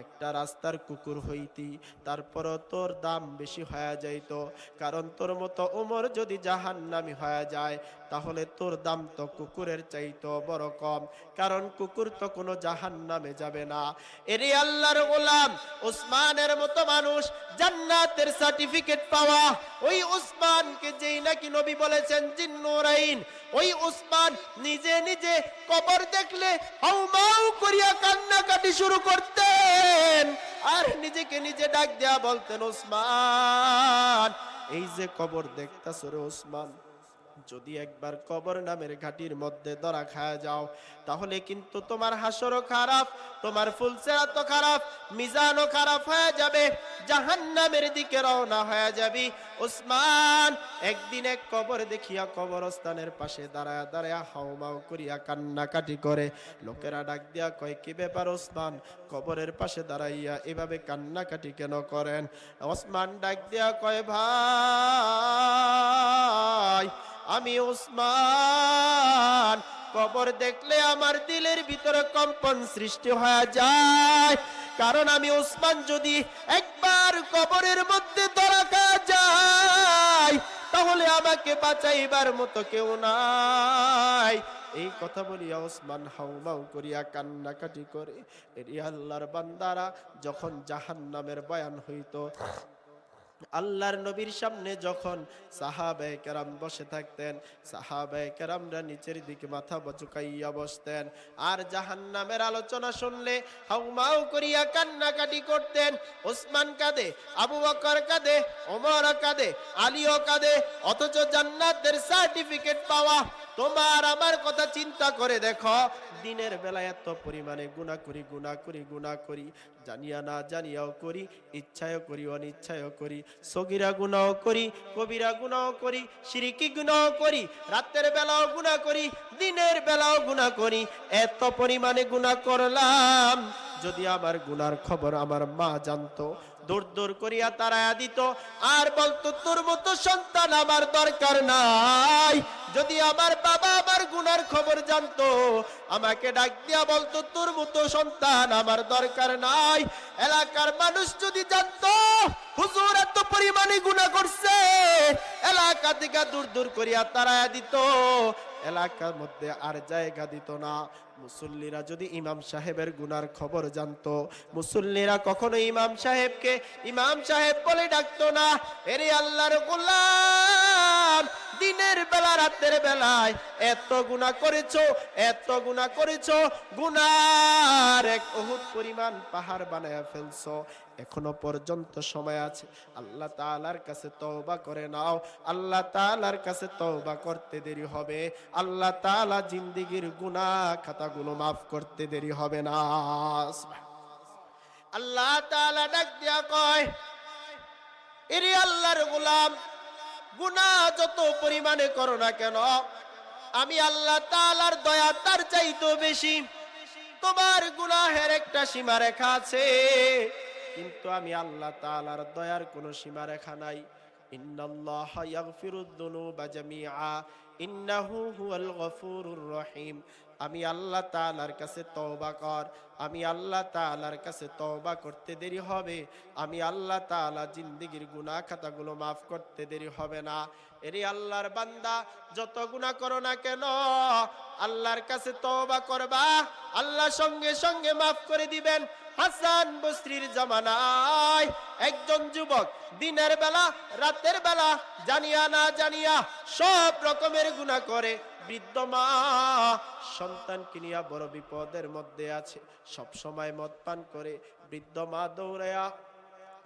একটা রাস্তার কুকুর হইতি তারপরও তোর দাম বেশি হয়ে যাইত, কারণ তোর মতো ওমর যদি জাহান্নামী হয়ে যায় তাহলে তোর দাম তো কুকুরের চাইতো বড় কম, কারণ কুকুর তো কোনো জাহান্নামে যাবে না। এরে আল্লাহর গোলাম, উসমানের মতো মানুষ জান্নাতের সার্টিফিকেট পাওয়া, ওই উসমানকে যেই নাকি নবী বলেছেন জিন্নুরাইন, ওই উসমান নিজে নিজে কবর দেখলে হাউমাউ করিয়া কান্নাকাটি শুরু করতেন, আর নিজেকে নিজে ডাক দেয়া বলতেন, উসমান, এই যে কবর দেখতাছ রে উসমান, যদি একবার কবর নামের ঘাটির মধ্যে ধরা খায়া যাও তাহলে কিন্তু তোমার হাসরও খারাপ, তোমার ফুলসেরাতও খারাপ, মিজানও খারাপ হয়ে যাবে, জাহান্নামের দিকে রওনা হয়ে যাবি। উসমান একদিন এক কবর দেখিয়া কবরস্থানের পাশে দাঁড়ায়া দাঁড়ায়া হাউমাউ করিয়া কান্নাকাটি করে। লোকেরা ডাক দিয়া কয়, কি ব্যাপার উসমান, কবরের পাশে দাঁড়াইয়া এভাবে কান্নাকাটি কেন করেন? উসমান ডাক দিয়া কয়, ভাই, আমি উসমান, কবর দেখলে আমার দিলের ভিতরে কম্পন সৃষ্টি হয়ে যায়, কারণ আমি উসমান যদি একবার কবরের মধ্যে ধরা খাওয়া যায় তাহলে আমাকে বাঁচাইবার মতো কেউ নাই। এই কথা বলিয়া উসমান হাউমাউ করিয়া কান্নাকাটি করে। এরি আল্লাহর বান্দারা, যখন জাহান্নামের বয়ান হইতো, আল্লাহর নবীর সামনে যখন সাহাবায়ে কেরাম বসে থাকতেন, সাহাবায়ে কেরামরা নিচের দিকে মাথা ঝুঁকাইয়া বসতেন, আর জাহান্নামের আলোচনা শুনলে হাউমাউ করিয়া কান্নাকাটি করতেন। ওসমান কাঁদে, আবু বকর কাঁদে, ওমর কাঁদে, আলীও কাঁদে, অথচ জান্নাতের সার্টিফিকেট পাওয়া। তোমার আমার কথা চিন্তা করে দেখো, দিনের বেলা এত পরিমাণে গুনাহ করি, জানিয়া না জানিয়াও করি, ইচ্ছায়ও করি অনিচ্ছায়ও করি, সগীরা গুনাহ করি, কবিরা গুনাহ করি, শিরকি গুনাহ করি, রাতের বেলাও গুনাহ করি, দিনের বেলাও গুনাহ করি, এত পরিমাণে গুনাহ করলাম, যদি আমার গুনার খবর আমার মা জানতো, দূর দূর করিয়া তাড়ায়া দিত, আর বলতো তোর মতো সন্তান আমার দরকার নাই। যদি আমার বাবা আমার গুনার খবর জানতো, আমাকে ডাক দিয়া বলতো তোর মতো সন্তান আমার দরকার নাই। এলাকার মানুষ যদি জানতো হুজুর এত পরিমাণে গুনাহ করছে, এলাকা থেকে দূর দূর করিয়া তাড়ায়া দিত, এলাকার মধ্যে আর জায়গা দিত না। মুসল্লিরা যদি ইমাম সাহেবের গুনার খবর জানতো, মুসল্লিরা কখনো ইমাম সাহেবকে ইমাম সাহেব বলে ডাকতো না। এরে আল্লাহর গোলাম, দিনের বেলা রাতের বেলায় এত গুনাহ করেছো, এত গুনাহ করেছো, গুনার এক উহুদ পরিমাণ পাহাড় বানায়া ফেলছো, এখনো পর্যন্ত সময় আছে, আল্লাহ তাআলার কাছে তওবা করে নাও। আল্লাহ তাআলার কাছে তওবা করতে দেরি হবে, আল্লাহ তাআলা জিন্দেগীর গুনাহ খাতাগুলো মাফ করতে দেরি হবে না। আল্লাহ তাআলা ডাক দিয়া কয়, এরে আল্লাহর গোলাম, গুনাহ যত পরিমাণে করো না কেন, আমি আল্লাহ তাআলার দয়া তার চাইতেও বেশি। তোমার গুনাহের একটা সীমারেখা আছে, কিন্তু আমি আল্লাহ তাআলার দয়ার কোনো সীমারেখা নাই। ইন্নাল্লাহা ইয়াগফিরুদ যুনুবা জামিআ ইন্নাহু হুয়াল গফুরুর রহিম। আমি আল্লাহ তাআলার কাছে তওবা কর, আমি আল্লাহ তাআলার কাছে তওবা করতে দেরি হবে, আমি আল্লাহ তাআলা জিন্দেগীর গুনাহ খাতাগুলো মাফ করতে দেরি হবে না। এরে আল্লাহর বান্দা, যত গুনাহ করো না কেন আল্লাহর কাছে তওবা করবা, আল্লাহ সঙ্গে সঙ্গে মাফ করে দিবেন। হাসান বসরির জামানায় একজন যুবক দিনের বেলা রাতের বেলা জানিয়া না জানিয়া সব রকমের গুনাহ করে। বৃদ্ধ মা সন্তানকে নিয়ে বড় বিপদের মধ্যে আছে, সব সময় মদ পান করে। বৃদ্ধ মা দৌড়ায়া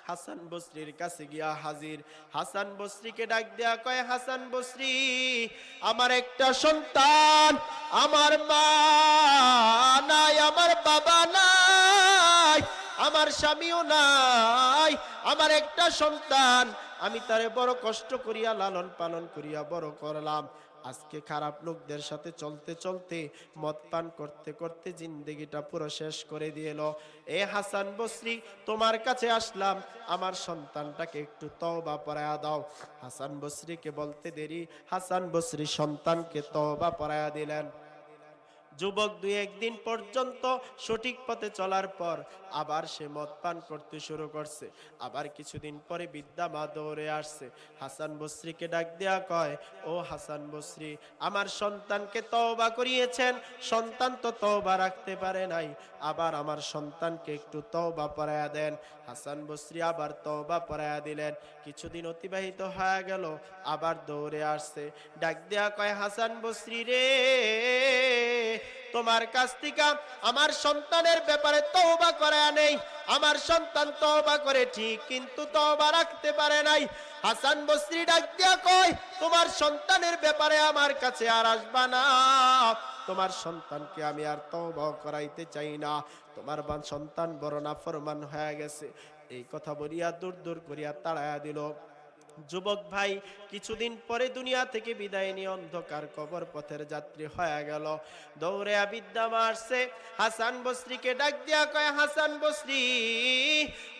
হাসান বসরির কাছে গিয়া হাজির। হাসান বসরিকে ডাক দেয়া কয়, হাসান বসরি, আমার একটা সন্তান, আমার মা নাই, আমার বাবা নাই, আমার স্বামীও নাই, আমার একটা সন্তান, আমি তারে বড় কষ্ট করিয়া লালন পালন করিয়া বড় করলাম। আজকে খারাপ লোকদের সাথে চলতে চলতে মদ পান করতে করতে জিন্দেগিটা পুরো শেষ করে দিল। এ হাসান বসরি, তোমার কাছে আসলাম, আমার সন্তানটাকে একটু তওবা পড়ায়া দাও। হাসান বসরিকে বলতে দেরি, হাসান বসরি সন্তানকে তওবা পড়ায়া দিলেন। যুবক দুই একদিন পর্যন্ত সঠিক পথে চলার পর আবার সে মদ পান করতে শুরু করছে। আবার কিছুদিন পরে বৃদ্ধা মা দৌড়ে আসছে, হাসান বসরিকে ডাক দেয়া কয়, ও হাসান বসরি, আমার সন্তানকে তওবা করিয়েছেন, সন্তান তো তওবা রাখতে পারে নাই, আবার আমার সন্তানকে একটু তওবা পড়ায়া দেন। হাসান বসরি আবার তওবা পড়ায়া দিলেন। কিছুদিন অতিবাহিত হয়ে গেল, আবার দৌড়ে আসছে, ডাক দেয়া কয়, হাসান বসরি রে, তোমার কাছ থেকে আমার সন্তানের ব্যাপারে তওবা করা নেই, আমার সন্তান তওবা করে ঠিক, কিন্তু তওবা রাখতে পারে নাই। হাসান বসরি ডাক দিয়া কয়, তোমার সন্তানের ব্যাপারে আমার কাছে আর আসবা না, তোমার সন্তানকে আমি আর তওবা করাইতে চাই না, তোমার সন্তান বড় নাফরমান হয়ে গেছে। এই কথা বলিয়া দূর দূর করিয়া তাড়াইয়া দিল। যুবক ভাই কিছুদিন পরে দুনিয়া থেকে বিদায় নিয়ে অন্ধকার কবর পথের যাত্রী হয়ে গেল। দৌড়ে বিদ্যা মারছে, হাসান বসরিকে ডাক দিয়া কয়, হাসান বসরি,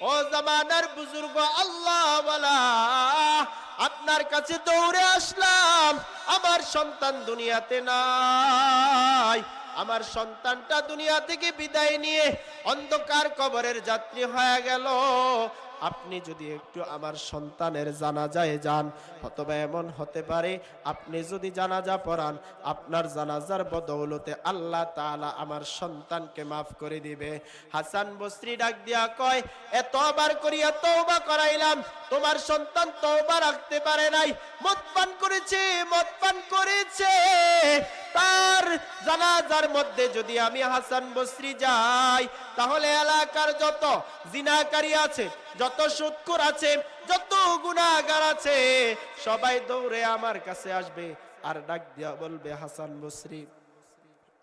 ও জামানার বুজুর্গ আল্লাহ ওয়ালা, আপনার কাছে দৌড়ে আসলাম, আমার সন্তান দুনিয়াতে নাই, আমার সন্তানটা দুনিয়া থেকে বিদায় নিয়ে অন্ধকার কবরের যাত্রী হয়ে গেল। আপনি যদি একটু আমার সন্তানের জানাজায় যান, অথবা এমন হতে পারে আপনি যদি জানাজা পড়ান, আপনার জানাজার বদৌলতে আল্লাহ তাআলা আমার সন্তানকে মাফ করে দিবে। হাসান বসরি ডাক দিয়া কয়, এতবার করিয়া তওবা করাইলাম, তোমার সন্তান তওবা রাখতে পারে নাই, মদ পান করেছে, মদ পান করেছে, তার জানাজার মধ্যে যদি আমি হাসান বসরি যাই, তাহলে এলাকার যত জিনাকারী আছে, যত সুদখোর আছে, যত গুনাহগার আছে, সবাই দৌড়ে আমার কাছে আসবে আর ডাক দিয়া বলবে, হাসান বসরি,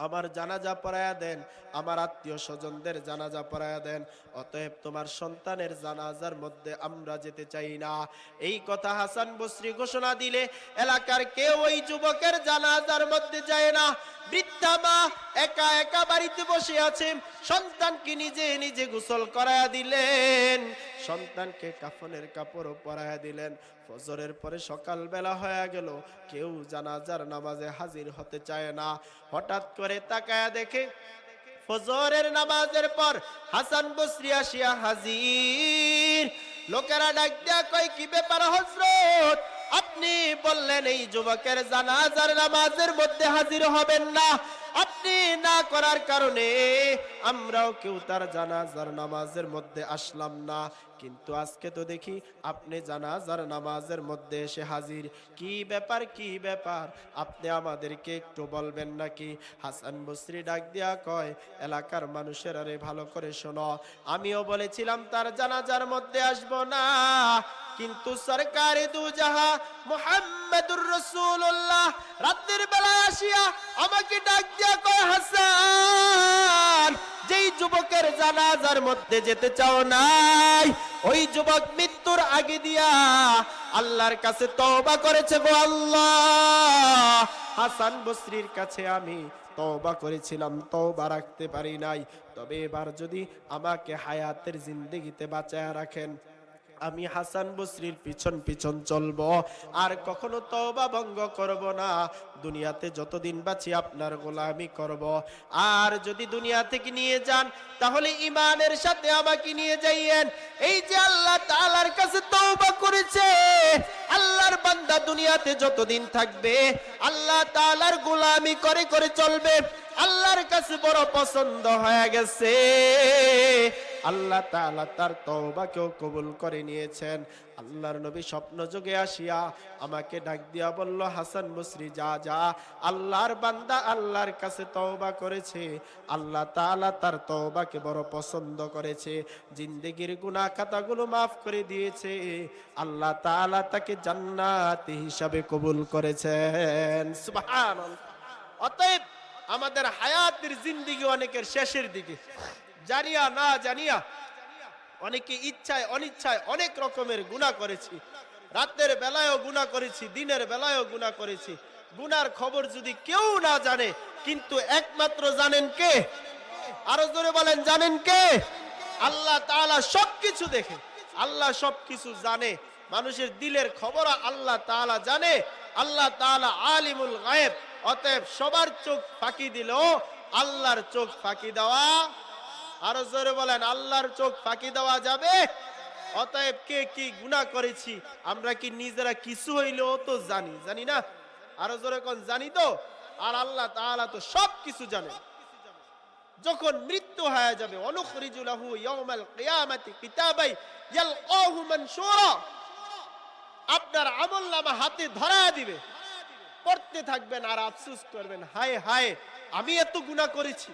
আমার জানাজা পড়ায়া দেন, আমার আত্মীয় স্বজনদের জানাজা পড়ায়া দেন, অতএব তোমার সন্তানের জানাজার মধ্যে আমরা যেতে চাই না। এই কথা হাসান বসরি ঘোষণা দিলে এলাকার কেউ ওই যুবকের জানাজার মধ্যে যায় না। বৃদ্ধা মা একা একা বাড়িতে বসে আছে, সন্তানকে নিজে নিজে গোসল করায়া দিলেন, সন্তানকে কাফনের কাপড় পরায়া দিলেন। ফজরের পরে সকাল বেলা হয়ে গেল, কেউ জানাজার নামাজে হাজির হতে চায় না। হঠাৎ করে তাকায়া দেখে ফজরের নামাজের পর হাসান বসরি আসিয়া হাজির। লোকেরা ডাক দেয়া কয়, কি ব্যাপার হযরত, আপনি বললেন এই যুবকের জানাজার নামাজের মধ্যে হাজির হবেন না, আপনি না করার কারণে আমরাও কেউ তার জানাজার নামাজের মধ্যে আসলাম না, কিন্তু আজকে তো দেখি আপনি জানাজার নামাজের মধ্যে এসে হাজির, কি ব্যাপার, কি ব্যাপার, আপনি আমাদেরকে একটু বলবেন নাকি? হাসান বসরি ডাক দিয়া কয়, এলাকার মানুষের আরে ভালো করে শোনো, আমিও বলেছিলাম তার জানাজার মধ্যে আসবো না, কিন্তু সরকারে দু জাহা মুহাম্মাদুর রাসূলুল্লাহ রাতের বেলা আসিয়া আমাকে ডাক দিয়া কয়, হাসান, যেই যুবকের জানাজার মধ্যে যেতে চাও নাই, ওই যুবক মৃত্যুর আগে দিয়া আল্লাহর কাছে তওবা করেছে, গো আল্লাহ হাসান বসরির কাছে আমি তওবা করেছিলাম, তওবা রাখতে পারি নাই। তবে এবার যদি আমাকে হায়াতের জিন্দেগিতে বাঁচায়া রাখেন, আমি হাসান বসরির পিছন পিছন চলবো, আর কখনো তওবা ভঙ্গ করব না। দুনিয়াতে যতদিন বাঁচি আপনার গোলামি করব। আর যদি দুনিয়া থেকে নিয়ে যান, তাহলে ঈমানের সাথে আমাকে নিয়ে যাইয়েন। এই যে আল্লাহ তাআলার কাছে তওবা করেছে, আল্লাহর বান্দা দুনিয়াতে যতদিন থাকবে আল্লাহ তাআলার গোলামি করে করে চলবে। আল্লাহর কাছে বড় পছন্দ হয়ে গেছে, আল্লাহ তাআলা তার তওবাকেও কবুল করে নিয়েছেন। আল্লাহর নবী স্বপ্ন যোগে আসিয়া আমাকে ডাক দিয়া বলল, হাসান বসরি যা যা, আল্লাহর বান্দা আল্লাহর কাছে তওবা করেছে, আল্লাহ তাআলা তার তওবাকে বড় পছন্দ করেছে, জিন্দেগীর গুনাহ খাতাগুলো maaf করে দিয়েছে, আল্লাহ তাআলা তাকে জান্নাতি হিসাবে কবুল করেছেন। সুবহানাল্লাহ। অতএব আমাদের হায়াতের জিন্দেগি অনেকের শেষের দিকে, জানিয়া না জানিয়া অনেকে ইচ্ছায় অনিচ্ছায় অনেক রকমের গুনাহ করেছি। রাতের বেলায়ও গুনাহ করেছি, দিনের বেলায়ও গুনাহ করেছি। গুনার খবর যদি কেউ না জানে, কিন্তু একমাত্র জানেন কে? আরো জোরে বলেন, জানেন কে? আল্লাহ তাআলা সবকিছু দেখে, আল্লাহ সবকিছু জানে। মানুষের দিলের খবর আল্লাহ তাআলা জানে। আল্লাহ তাআলা আলিমুল গায়েব। অতএব সবার চোখ ফাঁকি দিলেও আল্লাহর চোখ ফাঁকি দেওয়া, আরো জোরে বলেন, আল্লাহর চোখ ফাঁকি দেওয়া যাবে? অতএব কে কি গুনাহ করেছি আমরা কি নিজেরা কিছু হইলেও তো জানি? জানি না? আরো জোরে কোন, জানি তো। আর আল্লাহ তাআলা তো সবকিছু জানেন। যখন মৃত্যু হয়ে যাবে, অনুখরিজু লাহু ইয়াউমাল কিয়ামাতি কিতাবাই ইয়ালকাহু মানশুরা, আপনার আমলনামা হাতে ধরায়া দিবে, পড়তে থাকবেন আর আফসোস করবেন, হায় হায় আমি এত গুনাহ করেছি,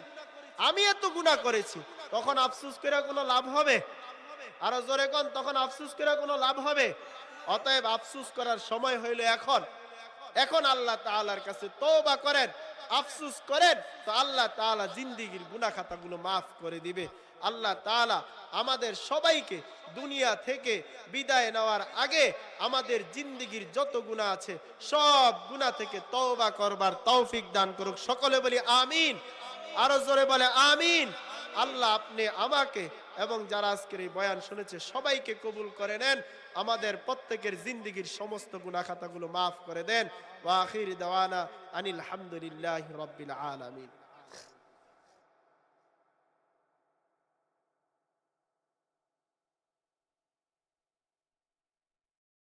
আমি এত গুনাহ করেছি। তখন আফসোস করে কোনো লাভ হবে? আরো জোরে কোন, তখন আফসোস করে কোনো লাভ হবে? অতএব আফসোস করার সময় হইল এখন। এখন আল্লাহ তাআলার কাছে তওবা করেন, আফসোস করেন, তো আল্লাহ তাআলা জিন্দেগীর গুনাহ খাতাগুলো maaf করে দিবে। আল্লাহ তাআলা আমাদের সবাইকে দুনিয়া থেকে বিদায় নেওয়ার আগে আমাদের জিন্দেগীর যত গুনাহ আছে সব গুনাহ থেকে তওবা করবার তৌফিক দান করুক। সকলে বলি আমিন। আরো জোরে বলে আমিন। আল্লাহ আপনি আমাকে এবং যারা আজকের এই বয়ান শুনেছে সবাইকে কবুল করে নেন। আমাদের প্রত্যেকের জিন্দেগীর সমস্ত গুনাহ খাতাগুলো maaf করে দেন। ওয়া আখির দাওয়ানা আনিল হামদুলিল্লাহি রাব্বিল আলামিন।